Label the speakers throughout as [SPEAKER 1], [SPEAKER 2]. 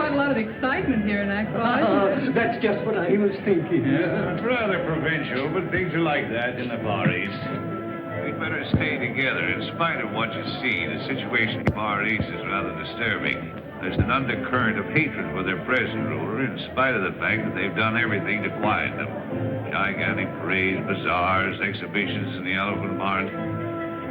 [SPEAKER 1] quite a lot of excitement here in Aqua.
[SPEAKER 2] That's just what I was thinking.
[SPEAKER 3] Yeah, it's rather provincial, but things are like that in the Far East. We'd better stay together. In spite of what you see, the situation in the Far East is rather disturbing. There's an undercurrent of hatred for their present ruler, in spite of the fact that they've done everything to quiet them. Gigantic parades, bazaars, exhibitions in the Elephant Mart.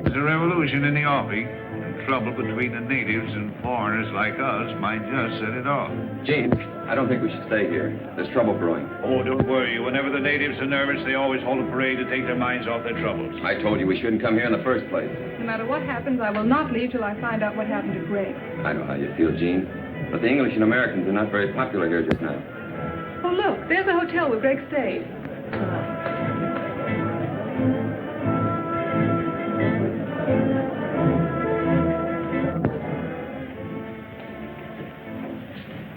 [SPEAKER 3] There's a revolution in the offing, and trouble between the natives and foreigners like us might just set it off.
[SPEAKER 4] Gene, I don't think we should stay here. There's trouble brewing.
[SPEAKER 3] Oh, don't worry. Whenever the natives are nervous, they always hold a parade to take their minds off their troubles.
[SPEAKER 4] I told you we shouldn't come here in the first place.
[SPEAKER 1] No matter what happens, I will not leave till I find out what happened to Greg.
[SPEAKER 4] I know how you feel, Gene. But the English and Americans are not very popular here just now.
[SPEAKER 1] Oh, look, there's the hotel where Greg stayed.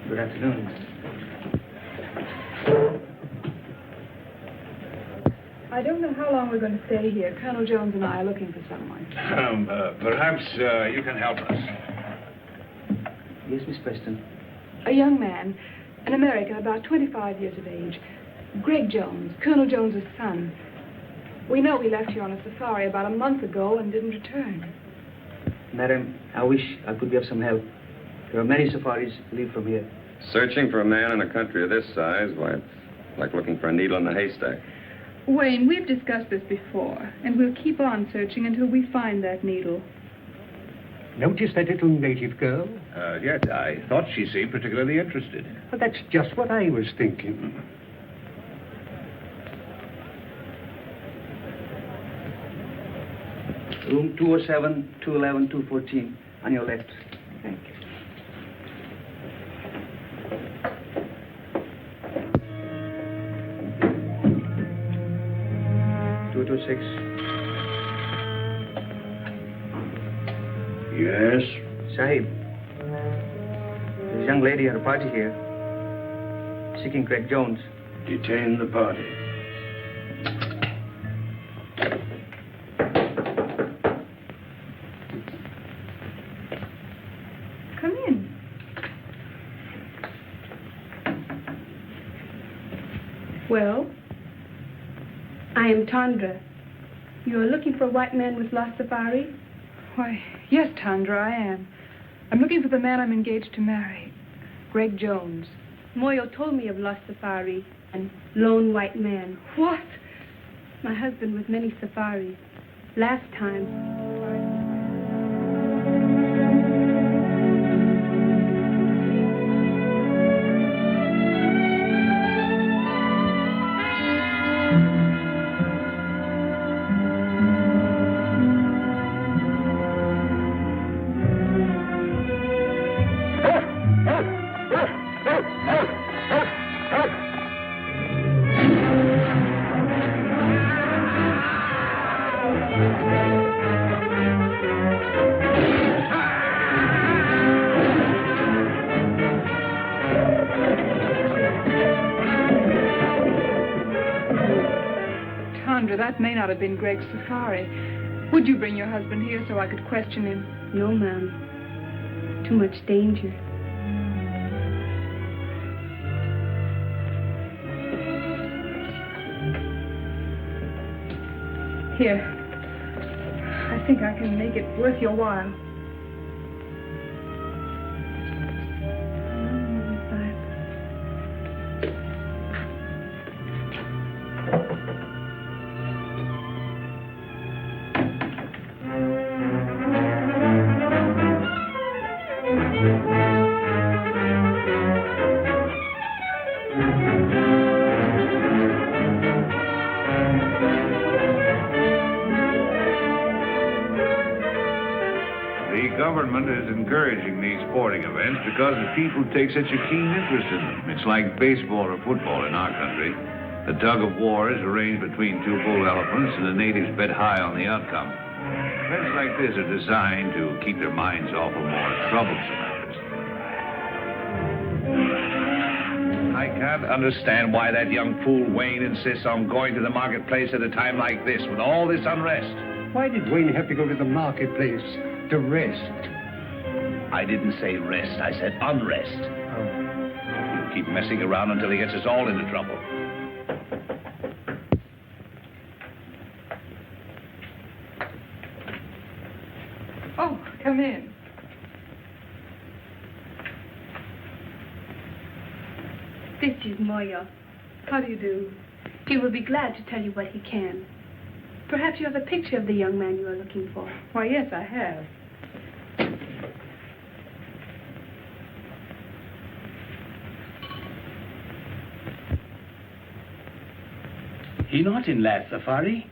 [SPEAKER 2] Good afternoon.
[SPEAKER 1] I don't know how long we're going to stay here. Colonel Jones and I are looking for someone.
[SPEAKER 3] Perhaps you can help us.
[SPEAKER 2] Yes, Miss Preston.
[SPEAKER 1] A young man, an American, about 25 years of age. Greg Jones, Colonel Jones's son. We know he left here on a safari about a month ago and didn't return.
[SPEAKER 2] Madam, I wish I could be of some help. There are many safaris leave from here.
[SPEAKER 4] Searching for a man in a country of this size, why, it's like looking for a needle in a haystack.
[SPEAKER 1] Wayne, we've discussed this before, and we'll keep on searching until we find that needle.
[SPEAKER 5] Notice that little native girl?
[SPEAKER 3] Yes, I thought she seemed particularly interested.
[SPEAKER 5] Well, that's just what I was thinking.
[SPEAKER 2] Room 207, 211, 214, on your left.
[SPEAKER 1] Thank you.
[SPEAKER 2] Six.
[SPEAKER 5] Yes?
[SPEAKER 2] Sahib, there's a young lady at a party here, seeking Greg Jones.
[SPEAKER 5] Detain the party.
[SPEAKER 1] Come in. Well?
[SPEAKER 6] I am Tandra. You are looking for a white man with lost safari?
[SPEAKER 1] Why, yes, Tandra, I am. I'm looking for the man I'm engaged to marry, Greg Jones.
[SPEAKER 6] Moyo told me of lost safari and lone white man.
[SPEAKER 1] What?
[SPEAKER 6] My husband with many safaris. Last time.
[SPEAKER 1] That may not have been Greg's safari. Would you bring your husband here so I could question him?
[SPEAKER 6] No, ma'am. Too much danger.
[SPEAKER 1] Here. I think I can make it worth your while.
[SPEAKER 3] Encouraging these sporting events because the people take such a keen interest in them. It's like baseball or football in our country. The tug of war is arranged between two bull elephants, and the natives bet high on the outcome. Events like this are designed to keep their minds off of more troublesome matters. I can't understand why that young fool Wayne insists on going to the marketplace at a time like this with all this unrest.
[SPEAKER 5] Why did Wayne have to go to the marketplace? To rest?
[SPEAKER 3] I didn't say rest. I said unrest.
[SPEAKER 5] Oh.
[SPEAKER 3] keep messing around until he gets us all into trouble.
[SPEAKER 1] Oh, come in.
[SPEAKER 6] This is Moyo.
[SPEAKER 1] How do you do?
[SPEAKER 6] He will be glad to tell you what he can. Perhaps you have a picture of the young man you are looking for.
[SPEAKER 1] Why, yes, I have.
[SPEAKER 7] He not in last safari,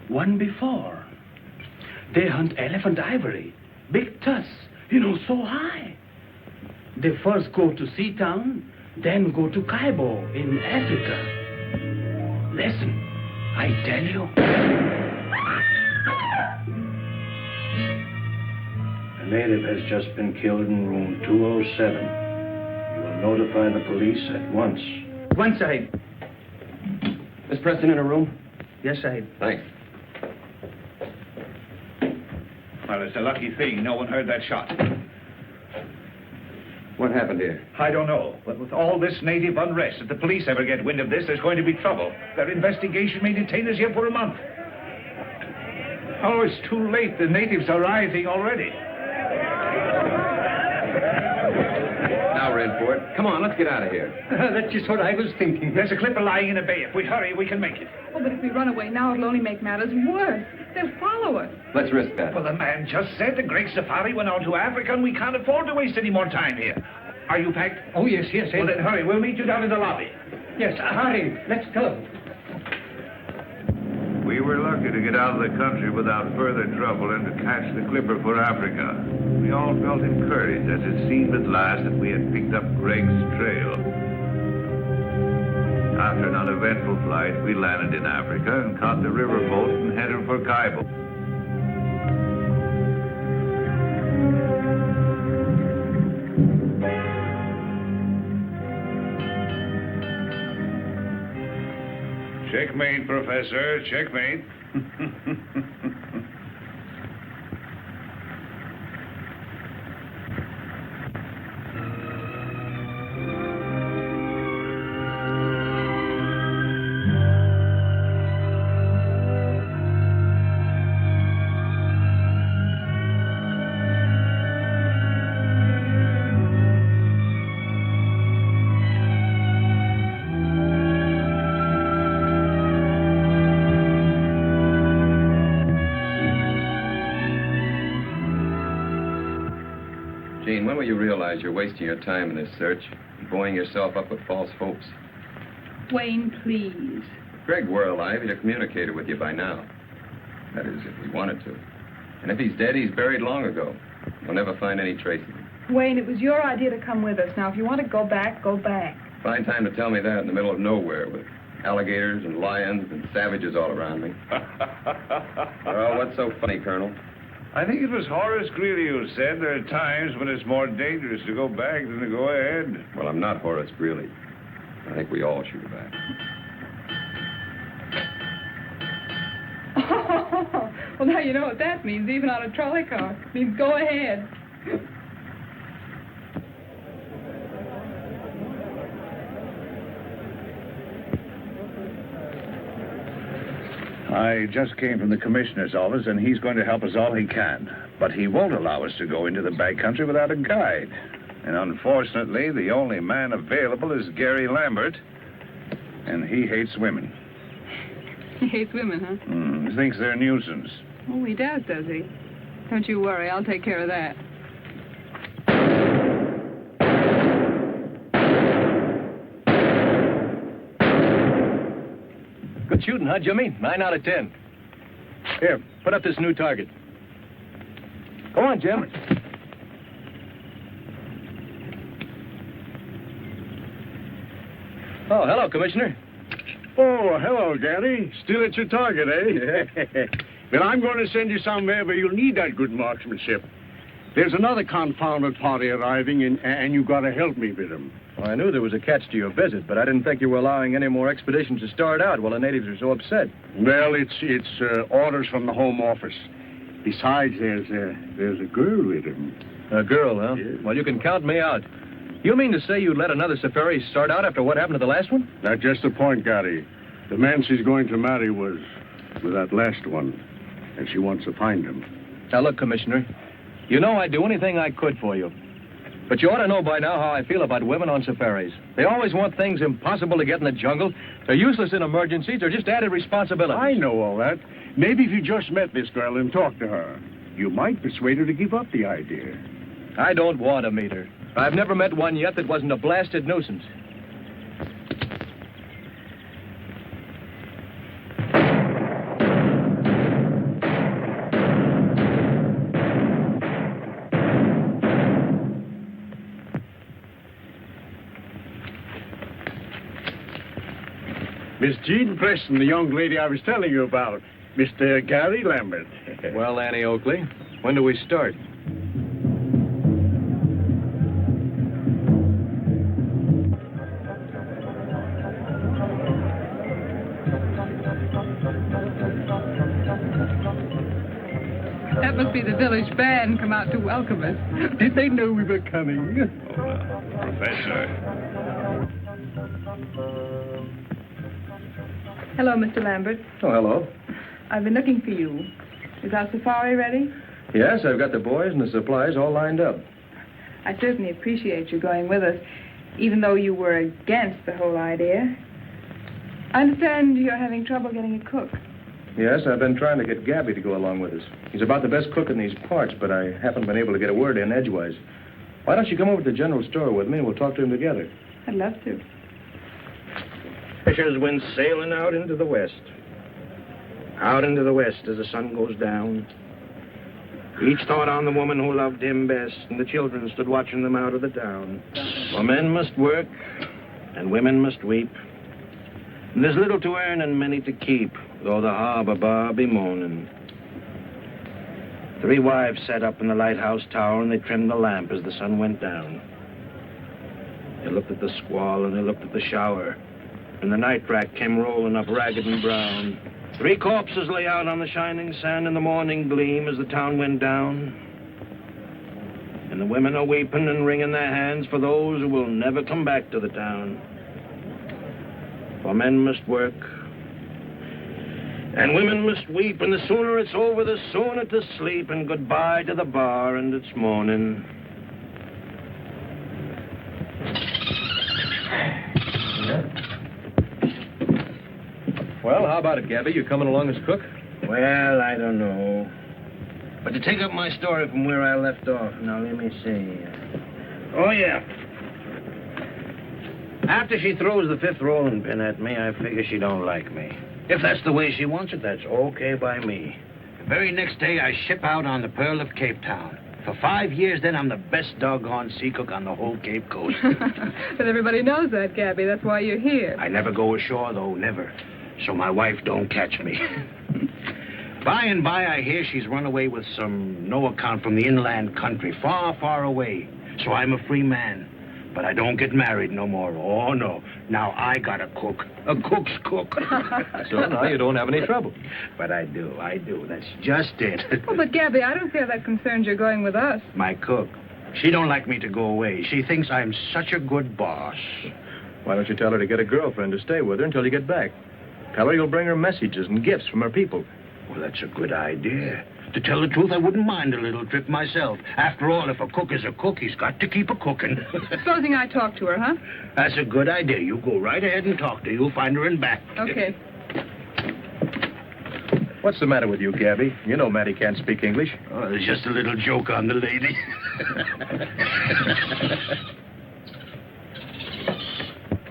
[SPEAKER 7] one before. They hunt elephant ivory, big tusks, so high. They first go to Seatown, then go to Kaibo in Africa. Listen, I tell you.
[SPEAKER 5] A native has just been killed in room 207. You will notify the police at once.
[SPEAKER 2] One side.
[SPEAKER 4] Miss Preston in her room?
[SPEAKER 2] Yes, Sahib.
[SPEAKER 4] Thanks.
[SPEAKER 3] Well, it's a lucky thing no one heard that shot.
[SPEAKER 4] What happened here?
[SPEAKER 3] I don't know, but with all this native unrest, if the police ever get wind of this, there's going to be trouble. Their investigation may detain us here for a month. Oh, it's too late. The natives are arriving already.
[SPEAKER 4] Now we're in for it. Come on, let's get out of here.
[SPEAKER 5] That's just what I was thinking.
[SPEAKER 3] There's a clipper lying in a bay. If we hurry, we can make it.
[SPEAKER 1] Oh, but if we run away now, it'll only make matters worse. They'll follow us.
[SPEAKER 4] Let's risk that.
[SPEAKER 3] Well, the man just said the great safari went on to Africa, and we can't afford to waste any more time here. Are you packed?
[SPEAKER 5] Oh, yes, yes.
[SPEAKER 3] Well, then hurry. We'll meet you down in the lobby.
[SPEAKER 5] Yes, hurry. Let's go.
[SPEAKER 3] We were lucky to get out of the country without further trouble and to catch the clipper for Africa. We all felt encouraged as it seemed at last that we had picked up Greg's trail. After an uneventful flight, we landed in Africa and caught the riverboat and headed for Kaibo. Checkmate, Professor. Checkmate.
[SPEAKER 4] Gene, when will you realize you're wasting your time in this search and buoying yourself up with false hopes?
[SPEAKER 1] Wayne, please.
[SPEAKER 4] If Greg were alive, he'd have communicated with you by now. That is, if he wanted to. And if he's dead, he's buried long ago. You'll never find any trace of him.
[SPEAKER 1] Wayne, it was your idea to come with us. Now, if you want to go back, go back.
[SPEAKER 4] Fine time to tell me that in the middle of nowhere with alligators and lions and savages all around me. Well, what's so funny, Colonel?
[SPEAKER 3] I think it was Horace Greeley who said there are times when it's more dangerous to go back than to go ahead.
[SPEAKER 4] Well, I'm not Horace Greeley. I think we all should go back.
[SPEAKER 1] Well, now you know what that means, even on a trolley car. It means go ahead.
[SPEAKER 3] I just came from the commissioner's office, and he's going to help us all he can. But he won't allow us to go into the back country without a guide. And unfortunately, the only man available is Gary Lambert, and he hates women.
[SPEAKER 1] He hates women, huh?
[SPEAKER 3] He thinks they're a nuisance.
[SPEAKER 1] Oh, he does he? Don't you worry, I'll take care of that.
[SPEAKER 8] Good shooting, huh, Jimmy? 9 out of 10. Here, put up this new target. Go on, Jim. Oh, hello, Commissioner.
[SPEAKER 5] Oh, hello, Gary. Still at your target, eh? Well, I'm going to send you somewhere where you'll need that good marksmanship. There's another confounded party arriving, and you've got to help me with them.
[SPEAKER 8] Well, I knew there was a catch to your visit, but I didn't think you were allowing any more expeditions to start out while the natives are so upset.
[SPEAKER 5] Well, it's orders from the Home Office. Besides, there's a girl with him.
[SPEAKER 8] A girl, huh?
[SPEAKER 5] Yes.
[SPEAKER 8] Well, you can count me out. You mean to say you'd let another safari start out after what happened to the last one?
[SPEAKER 5] That's just the point, Gary. The man she's going to marry was that last one, and she wants to find him.
[SPEAKER 8] Now, look, Commissioner, you know I'd do anything I could for you. But you ought to know by now how I feel about women on safaris. They always want things impossible to get in the jungle. They're useless in emergencies. They're just added responsibilities.
[SPEAKER 5] I know all that. Maybe if you just met this girl and talked to her, you might persuade her to give up the idea.
[SPEAKER 8] I don't want to meet her. I've never met one yet that wasn't a blasted nuisance.
[SPEAKER 5] Miss Jean Preston, the young lady I was telling you about. Mr. Gary Lambert.
[SPEAKER 8] Well, Annie Oakley, when do we start?
[SPEAKER 1] That must be the village band come out to welcome us.
[SPEAKER 5] Did they know we were coming?
[SPEAKER 3] Professor.
[SPEAKER 1] Hello, Mr. Lambert.
[SPEAKER 2] Oh, hello.
[SPEAKER 1] I've been looking for you. Is our safari ready?
[SPEAKER 2] Yes, I've got the boys and the supplies all lined up.
[SPEAKER 1] I certainly appreciate you going with us, even though you were against the whole idea. I understand you're having trouble getting a cook.
[SPEAKER 2] Yes, I've been trying to get Gabby to go along with us. He's about the best cook in these parts, but I haven't been able to get a word in edgewise. Why don't you come over to the general store with me and we'll talk to him together?
[SPEAKER 1] I'd love to.
[SPEAKER 9] Fishers went sailing out into the west. Out into the west as the sun goes down. Each thought on the woman who loved him best, and the children stood watching them out of the town. For men must work, and women must weep. And there's little to earn and many to keep, though the harbor bar be moaning. 3 wives sat up in the lighthouse tower, and they trimmed the lamp as the sun went down. They looked at the squall, and they looked at the shower. And the night rack came rolling up ragged and brown. 3 corpses lay out on the shining sand in the morning gleam as the town went down. And the women are weeping and wringing their hands for those who will never come back to the town. For men must work, and women must weep, and the sooner it's over, the sooner to sleep, and goodbye to the bar and its morning.
[SPEAKER 8] Well, how about it, Gabby? You coming along as cook?
[SPEAKER 9] Well, I don't know. But to take up my story from where I left off, now let me see. Oh, yeah. After she throws the 5th rolling pin at me, I figure she don't like me. If that's the way she wants it, that's okay by me. The very next day, I ship out on the Pearl of Cape Town. For 5 years, then, I'm the best doggone sea cook on the whole Cape Coast.
[SPEAKER 1] But everybody knows that, Gabby. That's why you're here.
[SPEAKER 9] I never go ashore, though, never. So my wife don't catch me. By and by, I hear she's run away with some no account from the inland country, far, far away. So I'm a free man. But I don't get married no more. Oh, no. Now I got a cook. A cook's cook.
[SPEAKER 8] So now you don't have any trouble.
[SPEAKER 9] But I do. That's just it.
[SPEAKER 1] Oh, but Gabby, I don't see how that concerns your going with us.
[SPEAKER 9] My cook. She don't like me to go away. She thinks I'm such a good boss.
[SPEAKER 8] Why don't you tell her to get a girlfriend to stay with her until you get back? Tell her you'll bring her messages and gifts from her people.
[SPEAKER 9] Well, that's a good idea. To tell the truth, I wouldn't mind a little trip myself. After all, if a cook is a cook, he's got to keep a cooking.
[SPEAKER 1] Supposing I talk to her, huh?
[SPEAKER 9] That's a good idea. You go right ahead and talk to her. You'll find her in back.
[SPEAKER 1] Okay.
[SPEAKER 8] What's the matter with you, Gabby? You know Mattie can't speak English.
[SPEAKER 9] Oh, there's just a little joke on the lady.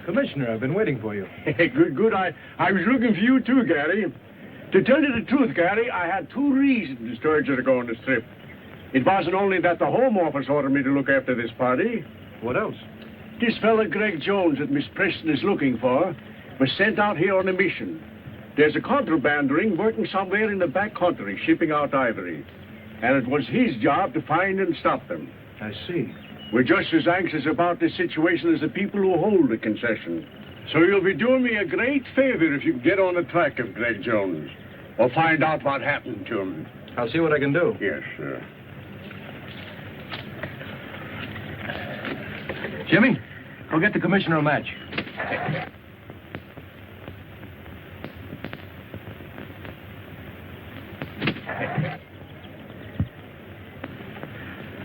[SPEAKER 8] Commissioner, I've been waiting for you.
[SPEAKER 5] Good. I was looking for you, too, Gary. To tell you the truth, Gary, I had 2 reasons to urge you to go on this trip. It wasn't only that the Home Office ordered me to look after this party.
[SPEAKER 8] What else?
[SPEAKER 5] This fella, Greg Jones, that Miss Preston is looking for, was sent out here on a mission. There's a contraband ring working somewhere in the back country, shipping out ivory. And it was his job to find and stop them.
[SPEAKER 8] I see.
[SPEAKER 5] We're just as anxious about this situation as the people who hold the concession. So you'll be doing me a great favor if you can get on the track of Greg Jones, or find out what happened to him.
[SPEAKER 8] I'll see what I can do.
[SPEAKER 5] Yes, sir.
[SPEAKER 8] Jimmy, go get the commissioner a match.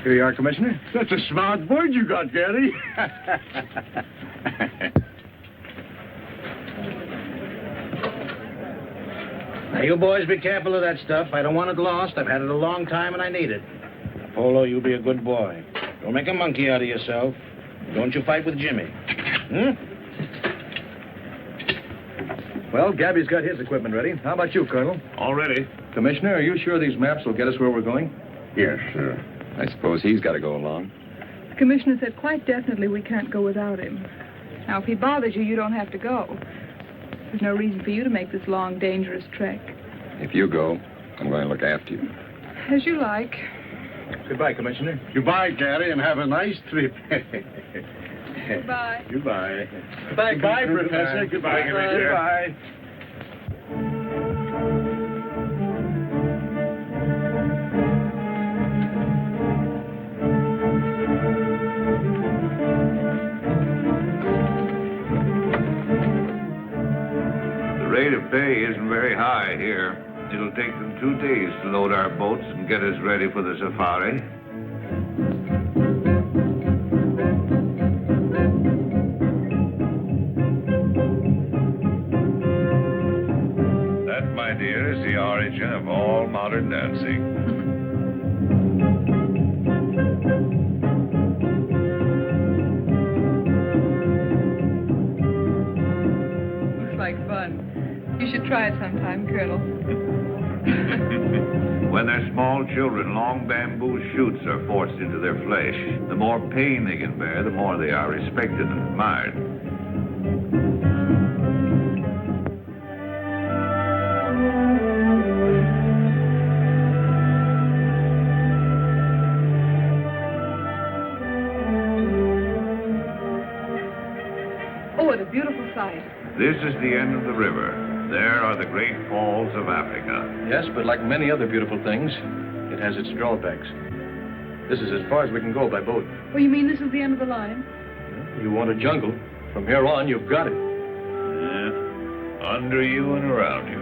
[SPEAKER 8] Here you are, Commissioner.
[SPEAKER 5] That's a smart bird you got, Gary.
[SPEAKER 9] Now, you boys be careful of that stuff. I don't want it lost. I've had it a long time and I need it. Polo, you be a good boy. Don't make a monkey out of yourself. Don't you fight with Jimmy.
[SPEAKER 8] Well, Gabby's got his equipment ready. How about you, Colonel?
[SPEAKER 3] All ready.
[SPEAKER 8] Commissioner, are you sure these maps will get us where we're going?
[SPEAKER 5] Yes, sir.
[SPEAKER 4] I suppose he's got to go along.
[SPEAKER 1] The commissioner said quite definitely we can't go without him. Now, if he bothers you, you don't have to go. There's no reason for you to make this long, dangerous trek.
[SPEAKER 4] If you go, I'm going to look after you.
[SPEAKER 1] As you like.
[SPEAKER 8] Goodbye, Commissioner.
[SPEAKER 5] Goodbye, Gary, and have a nice trip.
[SPEAKER 1] Goodbye.
[SPEAKER 5] Goodbye.
[SPEAKER 8] Goodbye,
[SPEAKER 5] Goodbye, Professor. Goodbye, Commissioner.
[SPEAKER 8] Goodbye.
[SPEAKER 3] The rate of pay isn't very high here. It'll take them 2 days to load our boats and get us ready for the safari. That, my dear, is the origin of all modern dancing.
[SPEAKER 1] Looks like fun. You should try it sometime, Colonel.
[SPEAKER 3] When they're small children, long bamboo shoots are forced into their flesh. The more pain they can bear, the more they are respected and admired.
[SPEAKER 1] Oh, what a beautiful sight.
[SPEAKER 3] This is the end of the river. There are the great falls of Africa.
[SPEAKER 8] Yes, but like many other beautiful things, it has its drawbacks. This is as far as we can go by boat.
[SPEAKER 1] Oh, you mean this is the end of the line?
[SPEAKER 8] You want a jungle. From here on, you've got it.
[SPEAKER 3] Yeah. Under you and around you.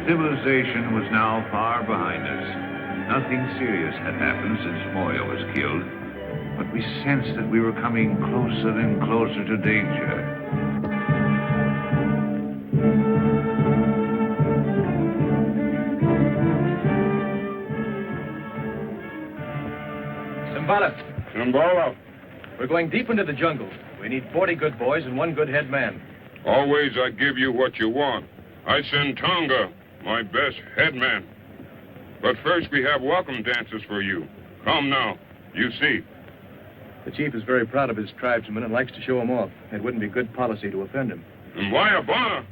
[SPEAKER 3] Civilization was now far behind us. Nothing serious had happened since Moya was killed, but we sensed that we were coming closer and closer to danger.
[SPEAKER 8] Simbala, we're going deep into the jungle. We need 40 good boys and 1 good head man.
[SPEAKER 10] Always I give you what you want. I send Tonga, my best headman. But first we have welcome dances for you. Come now, you see.
[SPEAKER 8] The chief is very proud of his tribesmen and likes to show them off. It wouldn't be good policy to offend him.
[SPEAKER 10] And why a bar?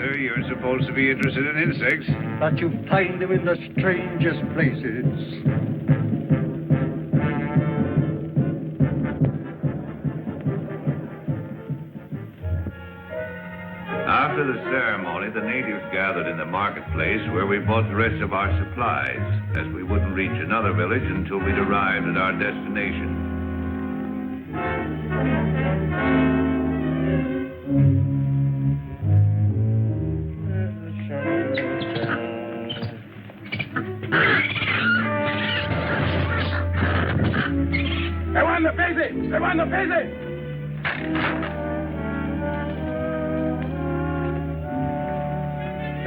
[SPEAKER 3] You're supposed to be interested in insects.
[SPEAKER 5] But you find them in the strangest places.
[SPEAKER 3] After the ceremony, the natives gathered in the marketplace where we bought the rest of our supplies, as we wouldn't reach another village until we'd arrived at our destination.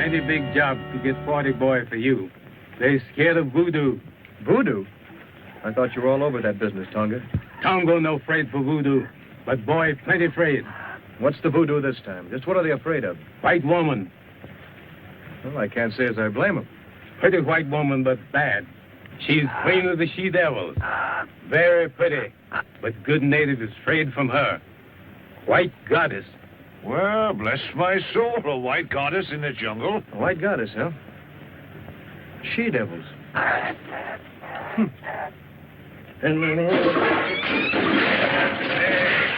[SPEAKER 11] plenty big job to get 40 boy for you. They scared of voodoo.
[SPEAKER 8] Voodoo? I thought you were all over that business, Tonga.
[SPEAKER 11] Tongo no afraid for voodoo, but boy plenty afraid.
[SPEAKER 8] What's the voodoo this time? Just what are they afraid of?
[SPEAKER 11] White woman.
[SPEAKER 8] Well, I can't say as I blame them.
[SPEAKER 11] Pretty white woman, but bad. She's queen of the she-devils. Very pretty, but good native is afraid from her. White goddess.
[SPEAKER 3] Well, bless my soul, a white goddess in the jungle.
[SPEAKER 8] A white goddess, huh? She-devils.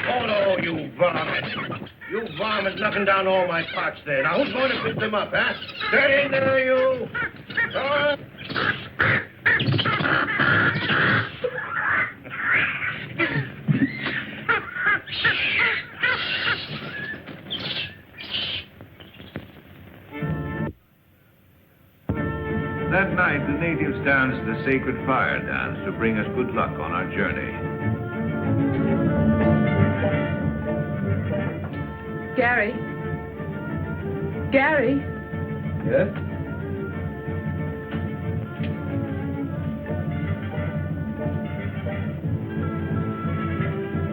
[SPEAKER 9] Oh, you varmint. You varmint knocking down all my pots there. Now, who's going to pick them up, huh? Get in there, you.
[SPEAKER 3] That night, the natives danced the sacred fire dance to bring us good luck on our journey.
[SPEAKER 1] Gary? Gary?
[SPEAKER 2] Yes?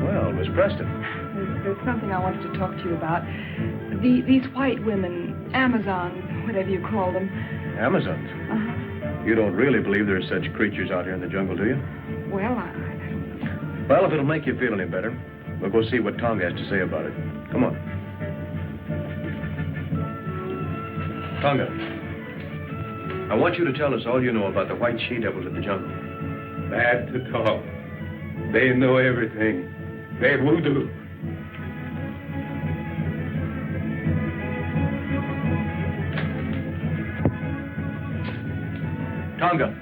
[SPEAKER 2] Well, Miss Preston.
[SPEAKER 1] There's something I wanted to talk to you about. These white women, Amazons, whatever you call them.
[SPEAKER 2] Amazons?
[SPEAKER 1] Uh-huh.
[SPEAKER 2] You don't really believe there's such creatures out here in the jungle, do you?
[SPEAKER 1] Well, I don't know.
[SPEAKER 2] Well, if it'll make you feel any better, we'll go see what Tonga has to say about it. Come on. Tonga, I want you to tell us all you know about the white she-devils of the jungle.
[SPEAKER 11] Bad to talk. They know everything. They voodoo.
[SPEAKER 2] Tonga,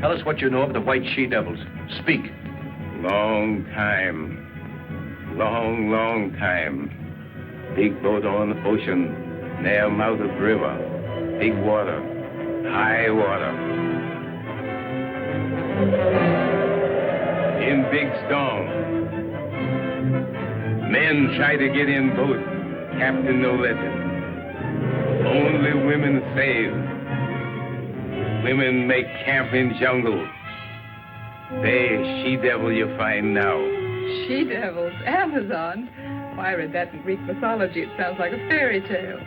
[SPEAKER 2] tell us what you know of the white she-devils. Speak.
[SPEAKER 11] Long time. Long time. Big boat on the ocean. Near mouth of river. Big water. High water. In big storm. Men try to get in boat. Captain no let them. Only women save. Women make camp in jungle. They she-devil you find now.
[SPEAKER 1] She-devils? Amazons? Why, I read that in Greek mythology. It sounds like a fairy tale.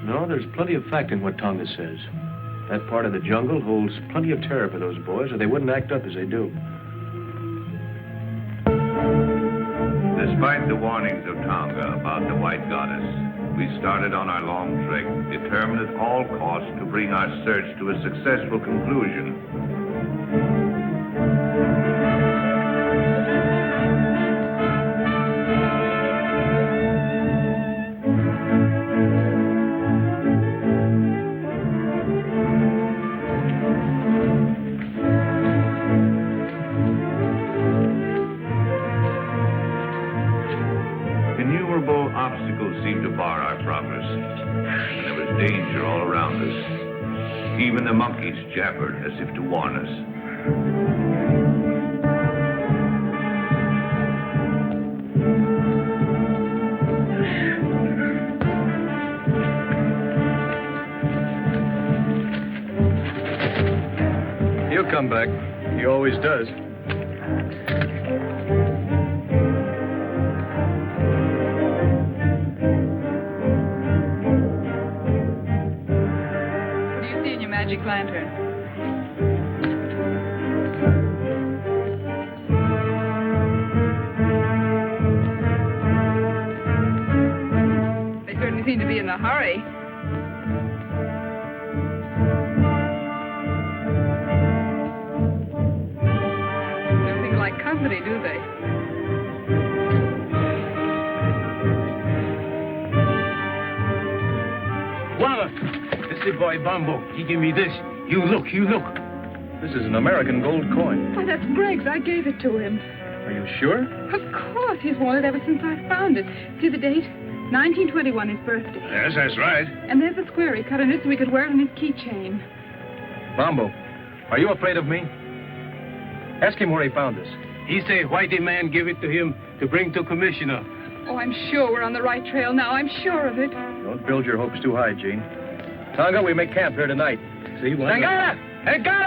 [SPEAKER 2] No, there's plenty of fact in what Tonga says. That part of the jungle holds plenty of terror for those boys, or they wouldn't act up as they do.
[SPEAKER 3] Despite the warnings of Tonga about the white goddess, we started on our long trek, determined at all costs to bring our search to a successful conclusion. Innumerable obstacles seemed to bar our progress, and there was danger all around us. Even the monkeys jabbered as if to warn us.
[SPEAKER 2] He'll come back. He always does.
[SPEAKER 1] What do you see in your magic lantern? They certainly seem to be in a hurry. Nothing like company, do they?
[SPEAKER 11] Walla! This is boy Bumbo. He give me this. You look.
[SPEAKER 2] This is an American gold coin.
[SPEAKER 1] Why, that's Greg's. I gave it to him.
[SPEAKER 2] Are you sure?
[SPEAKER 1] Of course. He's worn it ever since I found it. See the date? 1921, his birthday.
[SPEAKER 3] Yes, that's right.
[SPEAKER 1] And there's the square he cut in it so he could wear it on his keychain.
[SPEAKER 2] Bombo, are you afraid of me? Ask him where he found this.
[SPEAKER 11] He say whitey man give it to him to bring to commissioner.
[SPEAKER 1] Oh, I'm sure we're on the right trail now. I'm sure of it.
[SPEAKER 2] Don't build your hopes too high, Gene.
[SPEAKER 8] Tonga, we make camp here tonight.
[SPEAKER 7] See what?
[SPEAKER 8] Tangana! Tangana!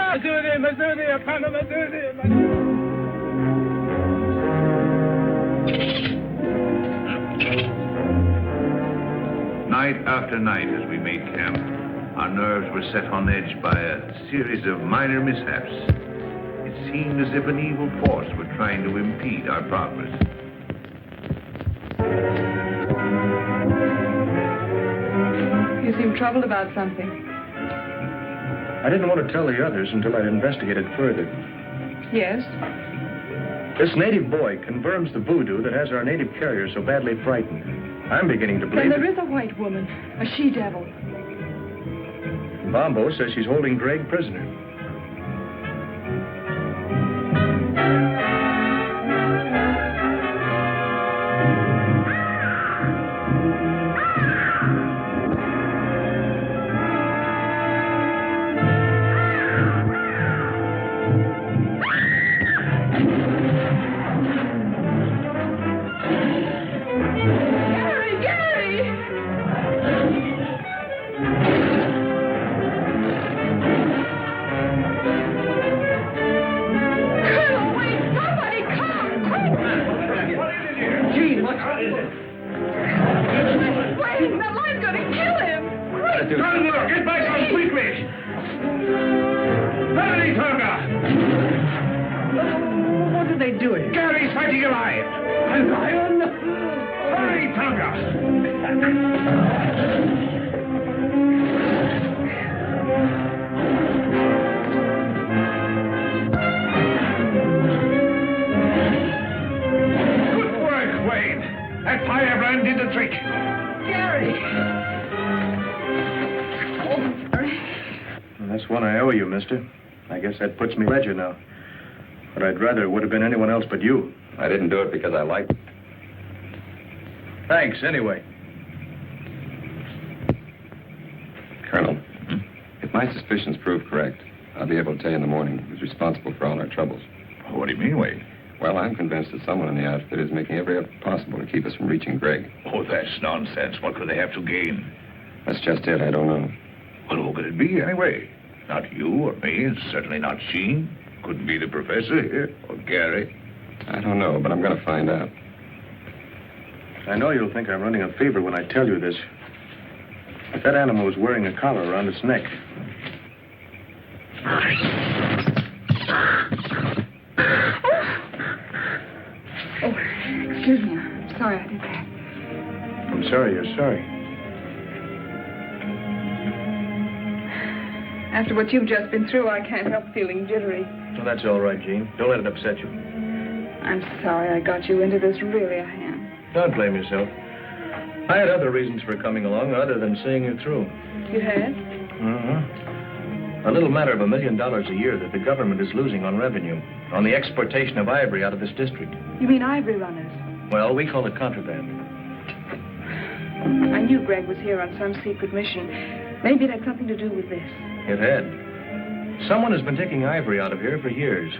[SPEAKER 3] Night after night as we made camp, our nerves were set on edge by a series of minor mishaps. It seemed as if an evil force were trying to impede our progress.
[SPEAKER 1] You seem troubled about something.
[SPEAKER 2] I didn't want to tell the others until I'd investigated further.
[SPEAKER 1] Yes?
[SPEAKER 2] This native boy confirms the voodoo that has our native carrier so badly frightened. I'm beginning to believe
[SPEAKER 1] Then there is a white woman, a she-devil.
[SPEAKER 2] Bombo says she's holding Greg prisoner. I guess that puts me ledger now. But I'd rather it would have been anyone else but you.
[SPEAKER 4] I didn't do it because I liked it.
[SPEAKER 2] Thanks, anyway.
[SPEAKER 4] Colonel, if my suspicions prove correct, I'll be able to tell you in the morning who's responsible for all our troubles.
[SPEAKER 3] What do you mean, Wade?
[SPEAKER 4] Well, I'm convinced that someone in the outfit is making every effort possible to keep us from reaching Greg.
[SPEAKER 3] Oh, that's nonsense. What could they have to gain?
[SPEAKER 4] That's just it. I don't know.
[SPEAKER 3] Well, who could it be, anyway? Not you or me, and certainly not Sheen. Couldn't be the professor here, or Gary.
[SPEAKER 4] I don't know, but I'm going to find out.
[SPEAKER 2] I know you'll think I'm running a fever when I tell you this. But that animal was wearing a collar around its neck.
[SPEAKER 1] Oh, excuse me. I'm sorry I did that.
[SPEAKER 2] I'm sorry you're sorry.
[SPEAKER 1] After what you've just been through, I can't help feeling jittery.
[SPEAKER 2] Well, that's all right, Jean. Don't let it upset you.
[SPEAKER 1] I'm sorry I got you into this. Really, I am.
[SPEAKER 2] Don't blame yourself. I had other reasons for coming along other than seeing you through.
[SPEAKER 1] You had?
[SPEAKER 2] Mm-hmm. A little matter of $1 million a year that the government is losing on revenue, on the exportation of ivory out of this district.
[SPEAKER 1] You mean ivory runners?
[SPEAKER 2] Well, we call it contraband.
[SPEAKER 1] I knew Greg was here on some secret mission. Maybe it had something to do with this.
[SPEAKER 2] It had. Someone has been taking ivory out of here for years.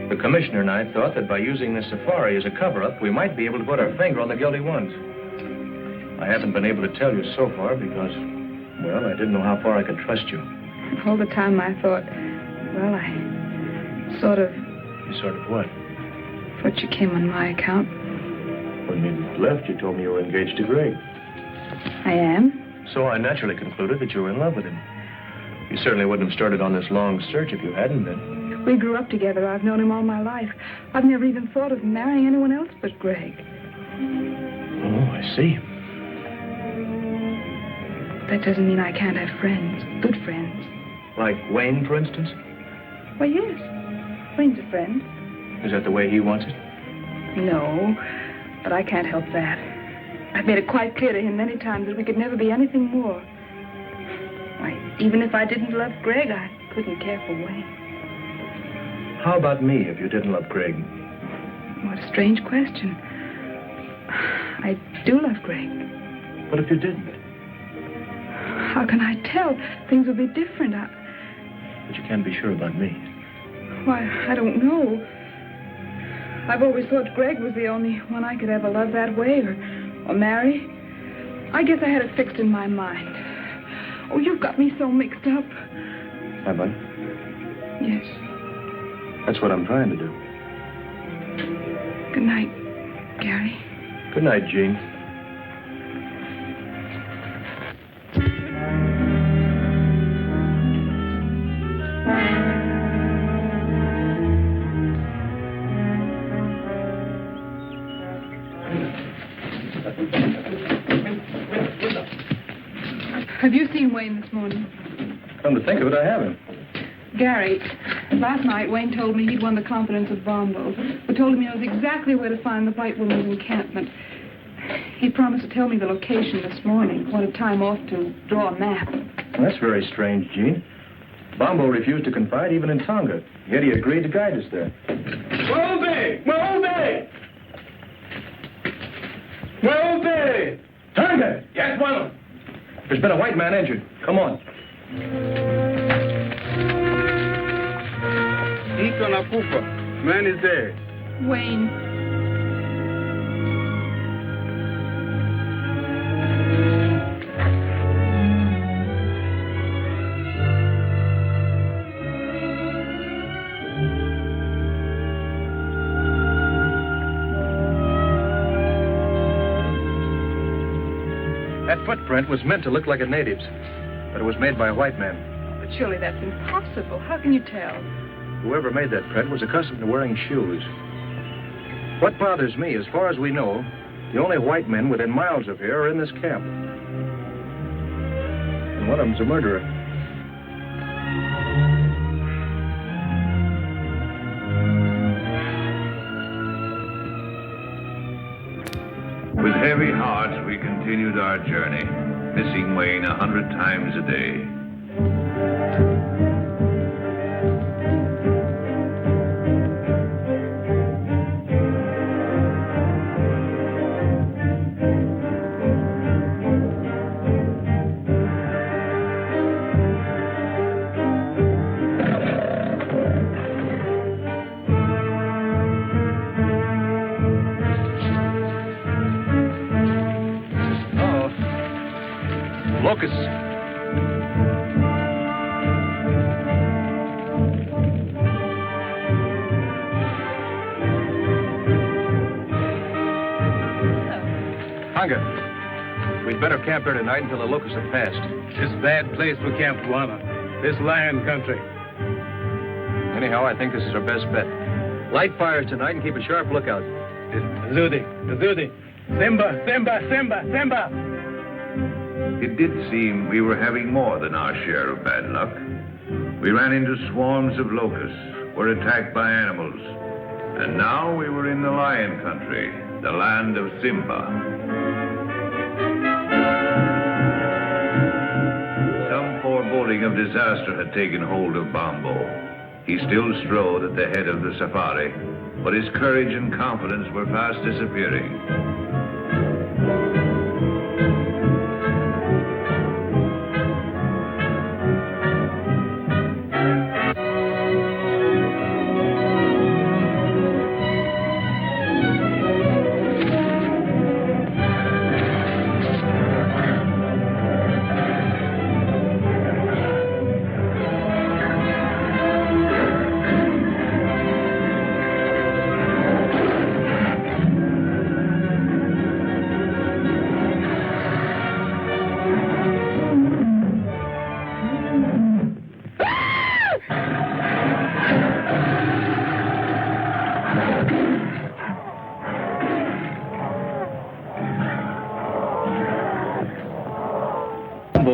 [SPEAKER 2] The commissioner and I thought that by using this safari as a cover-up, we might be able to put our finger on the guilty ones. I haven't been able to tell you so far because, well, I didn't know how far I could trust you.
[SPEAKER 1] All the time I thought, well, I sort of...
[SPEAKER 2] You sort of what?
[SPEAKER 1] Thought you came on my account.
[SPEAKER 2] When you left, you told me you were engaged to Greg.
[SPEAKER 1] I am.
[SPEAKER 2] So I naturally concluded that you were in love with him. You certainly wouldn't have started on this long search if you hadn't been.
[SPEAKER 1] We grew up together. I've known him all my life. I've never even thought of marrying anyone else but Greg.
[SPEAKER 2] Oh, I see.
[SPEAKER 1] That doesn't mean I can't have friends, good friends.
[SPEAKER 2] Like Wayne, for instance?
[SPEAKER 1] Why, yes. Wayne's a friend.
[SPEAKER 2] Is that the way he wants it?
[SPEAKER 1] No, but I can't help that. I've made it quite clear to him many times that we could never be anything more. Why, even if I didn't love Greg, I couldn't care for Wayne.
[SPEAKER 2] How about me if you didn't love Greg?
[SPEAKER 1] What a strange question. I do love Greg.
[SPEAKER 2] What if you didn't?
[SPEAKER 1] How can I tell? Things would be different.
[SPEAKER 2] But you can't be sure about me.
[SPEAKER 1] Why, I don't know. I've always thought Greg was the only one I could ever love that way or marry. I guess I had it fixed in my mind. Oh, you've got me so mixed up.
[SPEAKER 8] Have I?
[SPEAKER 1] Yes.
[SPEAKER 8] That's what I'm trying to do.
[SPEAKER 1] Good night, Gary.
[SPEAKER 8] Good night, Jean.
[SPEAKER 1] Have you seen Wayne this morning?
[SPEAKER 8] Come to think of it, I haven't.
[SPEAKER 1] Gary, last night Wayne told me he'd won the confidence of Bombo, who told him he knows exactly where to find the white woman's encampment. He promised to tell me the location this morning. Wanted time off to draw a map.
[SPEAKER 8] That's very strange, Jean. Bombo refused to confide even in Tonga, yet he agreed to guide us there.
[SPEAKER 7] Move! Move! Move!
[SPEAKER 8] Tonga!
[SPEAKER 7] Yes, well.
[SPEAKER 8] There's been a white man injured. Come on.
[SPEAKER 5] Iko na kufa. Man is dead.
[SPEAKER 1] Wayne.
[SPEAKER 8] That footprint was meant to look like a native's, but it was made by a white man.
[SPEAKER 1] But surely that's impossible. How can you tell?
[SPEAKER 8] Whoever made that print was accustomed to wearing shoes. What bothers me, as far as we know, the only white men within miles of here are in this camp. And one of them's a murderer.
[SPEAKER 3] With heavy hearts, we continued our journey, missing Wayne 100 times a day.
[SPEAKER 8] Locusts. Tonga, we'd better camp here tonight until the locusts have passed.
[SPEAKER 9] This bad place for Camp Tuana. This lion country.
[SPEAKER 8] Anyhow, I think this is our best bet. Light fires tonight and keep a sharp lookout.
[SPEAKER 9] Zudi. Simba, Simba, Simba, Simba.
[SPEAKER 3] It did seem we were having more than our share of bad luck. We ran into swarms of locusts, were attacked by animals, and now we were in the lion country, the land of Simba. Some foreboding of disaster had taken hold of Bombo. He still strode at the head of the safari, but his courage and confidence were fast disappearing.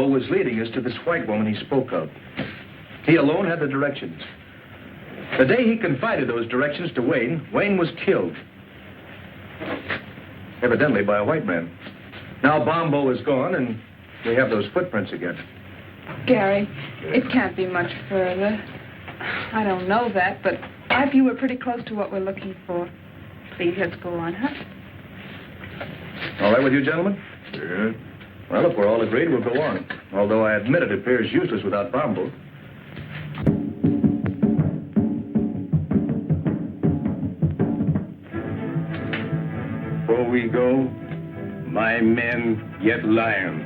[SPEAKER 8] Was leading us to this white woman he spoke of. He alone had the directions. The day he confided those directions to Wayne, Wayne was killed. Evidently by a white man. Now Bombo is gone, and we have those footprints again.
[SPEAKER 1] Gary, it can't be much further. I don't know that, but I feel we're pretty close to what we're looking for. Please, let's go on, huh?
[SPEAKER 8] All right with you, gentlemen?
[SPEAKER 3] Yeah.
[SPEAKER 8] Well, if we're all agreed, we'll go on. Although I admit it appears useless without Bombo.
[SPEAKER 11] Before we go, my men get lion.